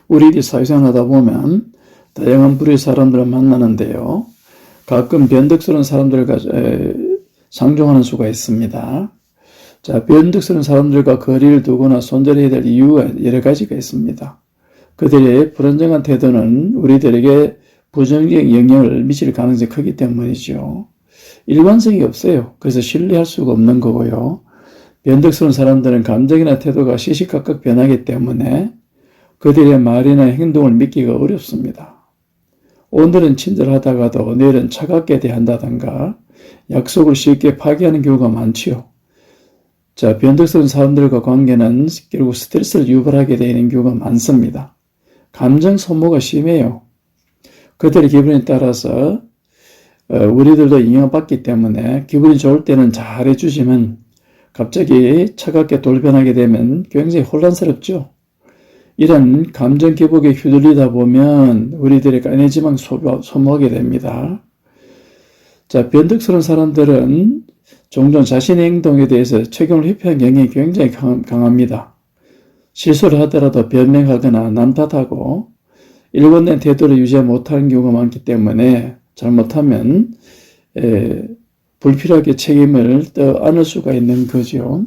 우리들이 사회생활 하다 보면 다양한 부류의 사람들을 만나는데요. 가끔 변덕스러운 사람들과 상종하는 수가 있습니다. 자, 변덕스러운 사람들과 거리를 두거나 손절해야 될 이유가 여러 가지가 있습니다. 그들의 불안정한 태도는 우리들에게 부정적인 영향을 미칠 가능성이 크기 때문이죠. 일관성이 없어요. 그래서 신뢰할 수가 없는 거고요. 변덕스러운 사람들은 감정이나 태도가 시시각각 변하기 때문에 그들의 말이나 행동을 믿기가 어렵습니다. 오늘은 친절하다가도 내일은 차갑게 대한다든가 약속을 쉽게 파기하는 경우가 많지요. 자, 변덕스러운 사람들과 관계는 결국 스트레스를 유발하게 되는 경우가 많습니다. 감정 소모가 심해요. 그들의 기분에 따라서 우리들도 영향받기 때문에 기분이 좋을 때는 잘해주지만 갑자기 차갑게 돌변하게 되면 굉장히 혼란스럽죠. 이런 감정 기복에 휘둘리다 보면 우리들의 간의 지방 소모하게 됩니다. 자, 변덕스러운 사람들은 종종 자신의 행동에 대해서 책임을 회피하는 경향이 굉장히 강합니다. 실수를 하더라도 변명하거나 남 탓하고 일관된 태도를 유지 못하는 경우가 많기 때문에 잘못하면 불필요하게 책임을 떠안을 수가 있는 거죠.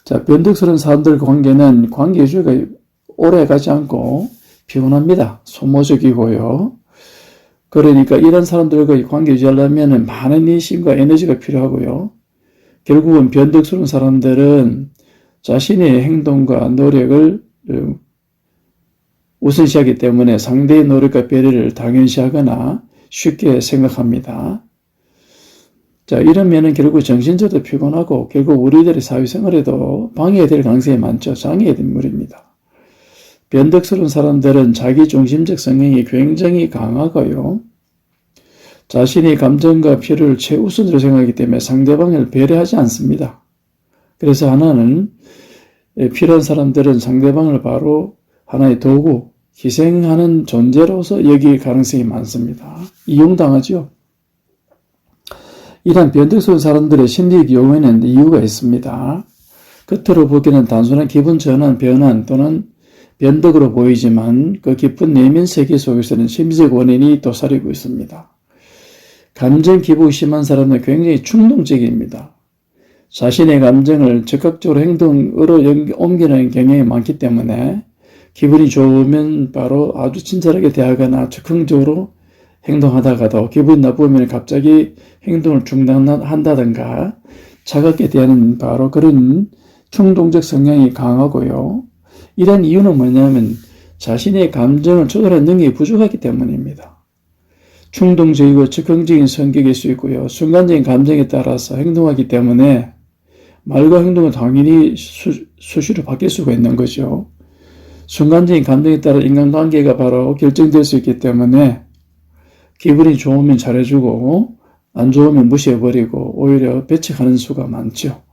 자, 변덕스러운 사람들 관계는 관계 유지가 오래 가지 않고 피곤합니다. 소모적이고요. 그러니까 이런 사람들과 관계 유지하려면 많은 인심과 에너지가 필요하고요. 결국은 변덕스러운 사람들은 자신의 행동과 노력을 우선시하기 때문에 상대의 노력과 배려를 당연시하거나 쉽게 생각합니다. 자, 이러면은 결국 정신적으로 피곤하고 결국 우리들의 사회생활에도 방해될 가능성이 많죠. 장애의 인물입니다. 변덕스러운 사람들은 자기중심적 성향이 굉장히 강하고요. 자신의 감정과 필요를 최우선으로 생각하기 때문에 상대방을 배려하지 않습니다. 그래서 하나는 필요한 사람들은 상대방을 바로 하나의 도구, 희생하는 존재로서 여길 가능성이 많습니다. 이용당하죠. 이런 변덕스러운 사람들의 심리적 요인에는 이유가 있습니다. 겉으로 보기에는 단순한 기분 전환, 변환 또는 변덕으로 보이지만 그 깊은 내면 세계 속에서는 심리적 원인이 도사리고 있습니다. 감정 기복이 심한 사람은 굉장히 충동적입니다. 자신의 감정을 적극적으로 행동으로 옮기는 경향이 많기 때문에 기분이 좋으면 바로 아주 친절하게 대하거나 즉흥적으로 행동하다가도 기분이 나쁘면 갑자기 행동을 중단한다든가 차갑게 대하는 바로 그런 충동적 성향이 강하고요. 이런 이유는 뭐냐면 자신의 감정을 조절하는 능력이 부족하기 때문입니다. 충동적이고 즉흥적인 성격일 수 있고요. 순간적인 감정에 따라서 행동하기 때문에 말과 행동은 당연히 수시로 바뀔 수가 있는 거죠. 순간적인 감정에 따라 인간관계가 바로 결정될 수 있기 때문에 기분이 좋으면 잘해주고 안 좋으면 무시해버리고 오히려 배척하는 수가 많죠.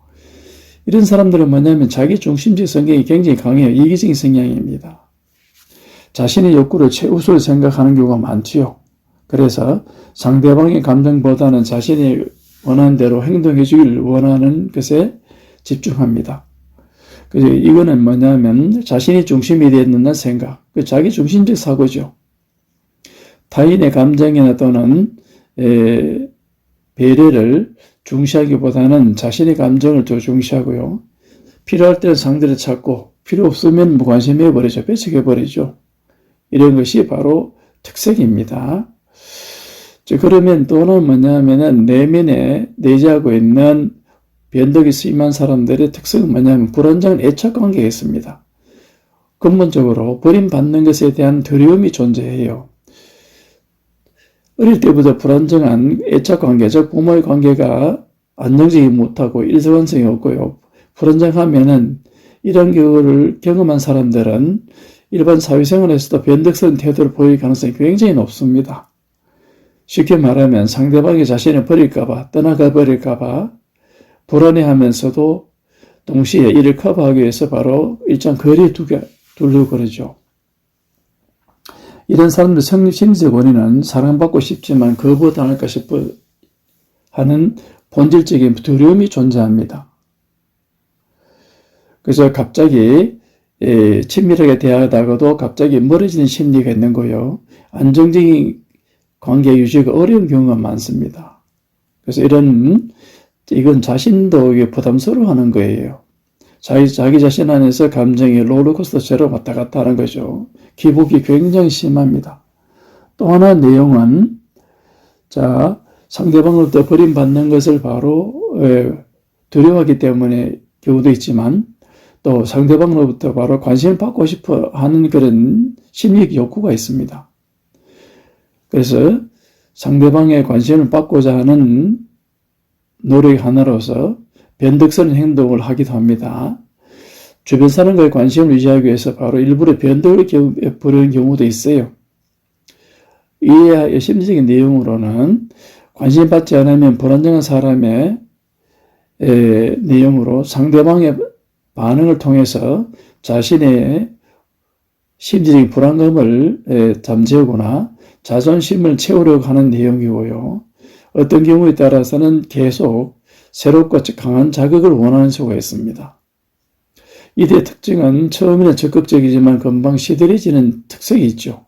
이런 사람들은 뭐냐면 자기 중심적 성향이 굉장히 강해요. 이기적인 성향입니다. 자신의 욕구를 최우선으로 생각하는 경우가 많지요. 그래서 상대방의 감정보다는 자신이 원하는 대로 행동해 주기를 원하는 것에 집중합니다. 그래서 이거는 뭐냐면 자신이 중심이 되어 있는 생각, 자기 중심적 사고죠. 타인의 감정이나 또는 배려를 중시하기보다는 자신의 감정을 더 중시하고요. 필요할 때는 상대를 찾고 필요 없으면 무관심해버리죠. 배척해버리죠. 이런 것이 바로 특색입니다. 그러면 또는 뭐냐면은 내면에 내재하고 있는 변덕이 심한 사람들의 특성은 뭐냐면 불안정한 애착관계가 있습니다. 근본적으로 버림받는 것에 대한 두려움이 존재해요. 어릴 때부터 불안정한 애착관계, 즉 부모의 관계가 안정적이지 못하고 일관성이 없고요. 불안정하면은 이런 경우를 경험한 사람들은 일반 사회생활에서도 변덕스러운 태도를 보일 가능성이 굉장히 높습니다. 쉽게 말하면 상대방이 자신을 버릴까봐, 떠나가 버릴까봐 불안해하면서도 동시에 이를 커버하기 위해서 바로 일정 거리에 두려고 그러죠. 이런 사람들 심리적 원인은 사랑받고 싶지만 거부당할까 싶어 하는 본질적인 두려움이 존재합니다. 그래서 갑자기 친밀하게 대하다가도 갑자기 멀어지는 심리가 있는 거요. 안정적인 관계 유지가 어려운 경우가 많습니다. 그래서 이건 자신도 부담스러워하는 거예요. 자기 자신 안에서 감정이 롤러코스터처럼 왔다 갔다 하는 거죠. 기복이 굉장히 심합니다. 또 하나 내용은, 상대방으로부터 버림받는 것을 바로 두려워하기 때문에 경우도 있지만, 또 상대방으로부터 바로 관심을 받고 싶어 하는 그런 심리적 욕구가 있습니다. 그래서 상대방의 관심을 받고자 하는 노력 하나로서 변덕스러운 행동을 하기도 합니다. 주변 사람과의 관심을 유지하기 위해서 바로 일부러 변덕을 부리는 경우도 있어요. 이의 심리적인 내용으로는 관심받지 않으면 불안정한 사람의 내용으로 상대방의 반응을 통해서 자신의 심리적인 불안감을 잠재우거나 자존심을 채우려고 하는 내용이고요. 어떤 경우에 따라서는 계속 새롭고 강한 자극을 원하는 수가 있습니다. 이들의 특징은 처음에는 적극적이지만 금방 시들해지는 특색이 있죠.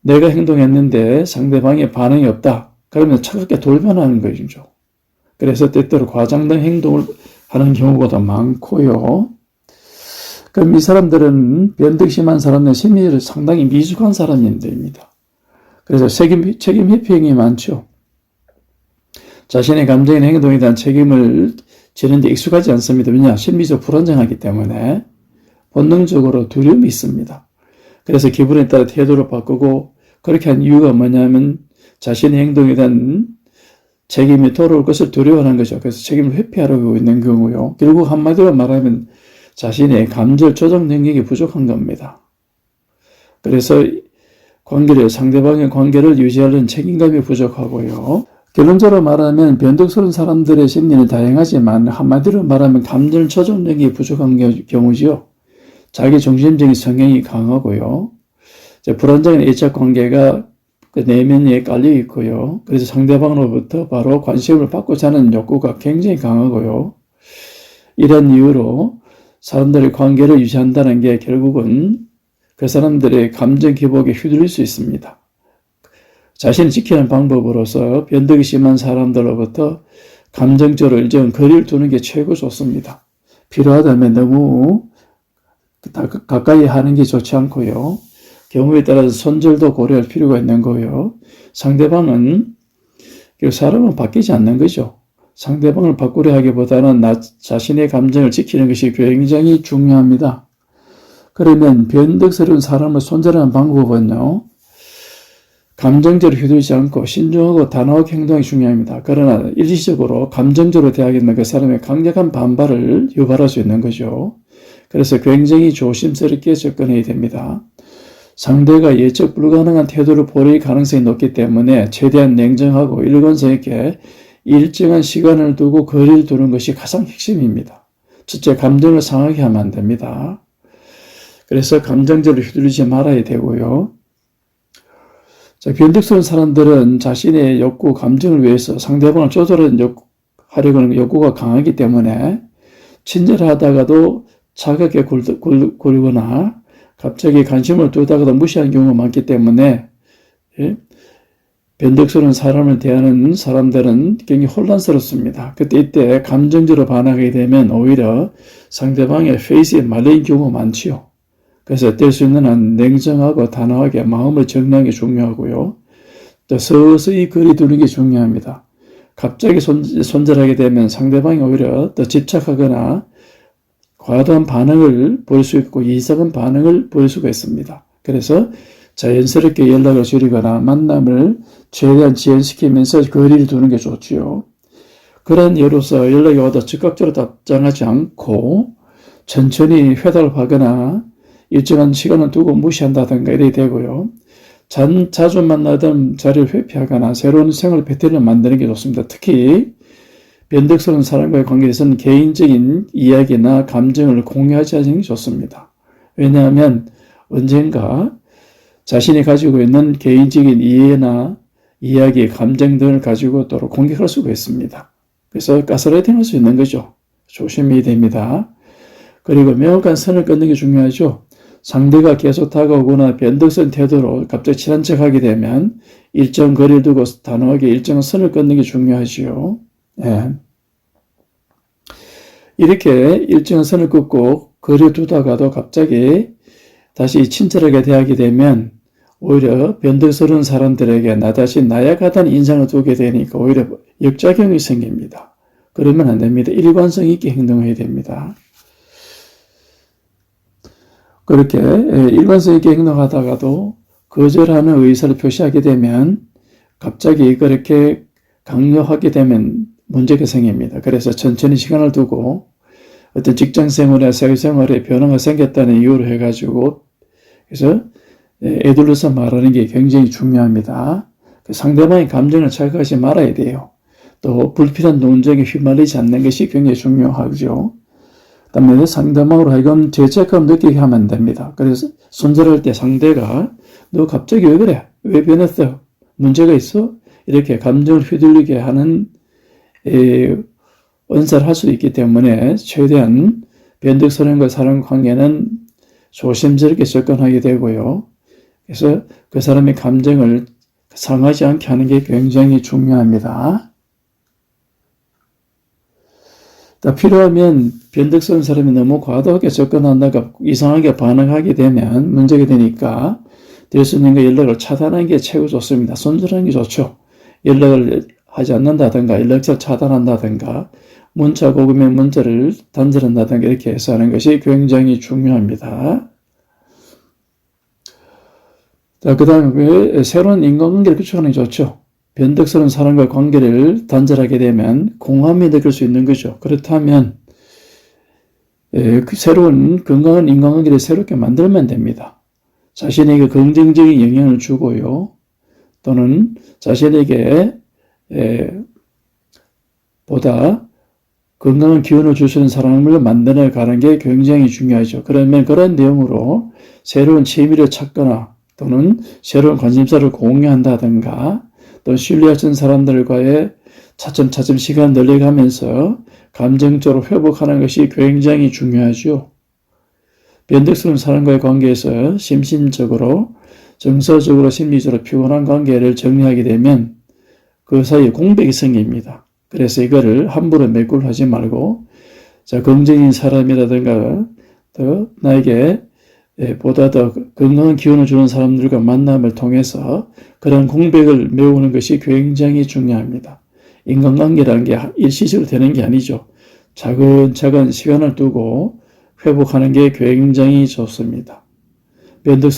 내가 행동했는데 상대방의 반응이 없다. 그러면 차갑게 돌변하는 것이죠. 그래서 때때로 과장된 행동을 하는 경우가 더 많고요. 그럼 이 사람들은 변덕 심한 사람들 심리를 상당히 미숙한 사람들입니다. 그래서 책임 회피행위 많죠. 자신의 감정이나 행동에 대한 책임을 지는데 익숙하지 않습니다. 왜냐? 심리적 불안정하기 때문에 본능적으로 두려움이 있습니다. 그래서 기분에 따라 태도를 바꾸고 그렇게 한 이유가 뭐냐면 자신의 행동에 대한 책임이 돌아올 것을 두려워하는 거죠. 그래서 책임을 회피하려고 있는 경우요. 결국 한마디로 말하면 자신의 감정 조정 능력이 부족한 겁니다. 그래서 상대방의 관계를 유지하려는 책임감이 부족하고요. 결론적으로 말하면 변덕스러운 사람들의 심리는 다양하지만 한마디로 말하면 감정 조정력이 부족한 경우지요. 자기 중심적인 성향이 강하고요. 불안정한 애착 관계가 그 내면에 깔려 있고요. 그래서 상대방으로부터 바로 관심을 받고자 하는 욕구가 굉장히 강하고요. 이런 이유로 사람들의 관계를 유지한다는 게 결국은 그 사람들의 감정 기복에 휘둘릴 수 있습니다. 자신을 지키는 방법으로서 변덕이 심한 사람들로부터 감정적으로 일정 거리를 두는 게 최고 좋습니다. 필요하다면 너무 가까이 하는 게 좋지 않고요. 경우에 따라서 손절도 고려할 필요가 있는 거예요. 상대방은, 사람은 바뀌지 않는 거죠. 상대방을 바꾸려 하기보다는 나 자신의 감정을 지키는 것이 굉장히 중요합니다. 그러면 변덕스러운 사람을 손절하는 방법은요, 감정적으로 휘둘리지 않고 신중하고 단호하게 행동이 중요합니다. 그러나 일시적으로 감정적으로 대하겠는 그 사람의 강력한 반발을 유발할 수 있는 거죠. 그래서 굉장히 조심스럽게 접근해야 됩니다. 상대가 예측 불가능한 태도를 보일 가능성이 높기 때문에 최대한 냉정하고 일관성 있게 일정한 시간을 두고 거리를 두는 것이 가장 핵심입니다. 첫째, 감정을 상하게 하면 안 됩니다. 그래서 감정적으로 휘둘리지 말아야 되고요. 변덕스러운 사람들은 자신의 욕구, 감정을 위해서 상대방을 조절하려는 하려는 욕구가 강하기 때문에 친절하다가도 차갑게 굴거나 갑자기 관심을 두다가도 무시하는 경우가 많기 때문에 변덕스러운 사람을 대하는 사람들은 굉장히 혼란스럽습니다. 이때 감정적으로 반응하게 되면 오히려 상대방의 페이스에 말린 경우가 많지요. 그래서 될 수 있는 한 냉정하고 단호하게 마음을 정리하는 게 중요하고요. 또 서서히 거리 두는 게 중요합니다. 갑자기 손절하게 되면 상대방이 오히려 더 집착하거나 과도한 반응을 보일 수 있고 이상한 반응을 보일 수가 있습니다. 그래서 자연스럽게 연락을 줄이거나 만남을 최대한 지연시키면서 거리를 두는 게 좋지요. 그런 예로서 연락이 와도 즉각적으로 답장하지 않고 천천히 회답을 하거나 일정한 시간을 두고 무시한다든가 이래 되고요. 자주 만나던 자리를 회피하거나 새로운 생활 패턴을 만드는 게 좋습니다. 특히 변덕스러운 사람과의 관계에서는 개인적인 이야기나 감정을 공유하지 않는 게 좋습니다. 왜냐하면 언젠가 자신이 가지고 있는 개인적인 이해나 이야기, 감정 등을 가지고 또 공격할 수가 있습니다. 그래서 가스라이팅 할 수 있는 거죠. 조심해야 됩니다. 그리고 명확한 선을 끊는 게 중요하죠. 상대가 계속 다가오거나 변덕스러운 태도로 갑자기 친한 척하게 되면 일정 거리를 두고 단호하게 일정한 선을 끊는 게 중요하지요. 예. 이렇게 일정한 선을 끊고 거리를 두다가도 갑자기 다시 친절하게 대하게 되면 오히려 변덕스러운 사람들에게 나다시 나약하다는 인상을 두게 되니까 오히려 역작용이 생깁니다. 그러면 안 됩니다. 일관성 있게 행동해야 됩니다. 그렇게 일관성 있게 행동하다가도 거절하는 의사를 표시하게 되면 갑자기 그렇게 강요하게 되면 문제가 생깁니다. 그래서 천천히 시간을 두고 어떤 직장생활이나 사회생활에 변화가 생겼다는 이유로 해가지고 그래서 애둘러서 말하는 게 굉장히 중요합니다. 상대방의 감정을 자극하지 말아야 돼요. 또 불필요한 논쟁에 휘말리지 않는 것이 굉장히 중요하죠. 그다음에 상대방으로 하여금 죄책감 느끼게 하면 안 됩니다. 그래서 손절할 때 상대가 너 갑자기 왜 그래? 왜 변했어? 문제가 있어? 이렇게 감정을 휘둘리게 하는 언사를 할 수 있기 때문에 최대한 변덕스러움과 사람 관계는 조심스럽게 접근하게 되고요. 그래서 그 사람의 감정을 상하지 않게 하는 게 굉장히 중요합니다. 필요하면 변덕스러운 사람이 너무 과도하게 접근한다가 이상하게 반응하게 되면 문제가 되니까 대수님과 연락을 차단하는 게 최고 좋습니다. 손절하는 게 좋죠. 연락을 하지 않는다든가 연락처를 차단한다든가 문자 고금의 문자를 단절한다든가 이렇게 해서 하는 것이 굉장히 중요합니다. 자, 그 다음에 새로운 인간관계를 구축하는 게 좋죠. 변덕스러운 사람과 관계를 단절하게 되면 공허함이 느낄 수 있는 거죠. 그렇다면 새로운 건강한 인간관계를 새롭게 만들면 됩니다. 자신에게 긍정적인 영향을 주고요. 또는 자신에게 보다 건강한 기운을 줄 수 있는 사람을 만들어 가는 게 굉장히 중요하죠. 그러면 그런 내용으로 새로운 취미를 찾거나 또는 새로운 관심사를 공유한다든가 또 신뢰하는 사람들과의 차츰차츰 시간을 늘려가면서 감정적으로 회복하는 것이 굉장히 중요하죠. 변덕스러운 사람과의 관계에서 심신적으로, 정서적으로, 심리적으로 피곤한 관계를 정리하게 되면 그 사이에 공백이 생깁니다. 그래서 이거를 함부로 메꾸려 하지 말고, 자, 긍정적인 사람이라든가, 또 나에게 보다 더 건강한 기운을 주는 사람들과 만남을 통해서 그런 공백을 메우는 것이 굉장히 중요합니다. 인간관계라는 게 일시적으로 되는 게 아니죠. 차근차근 시간을 두고 회복하는 게 굉장히 좋습니다. 변덕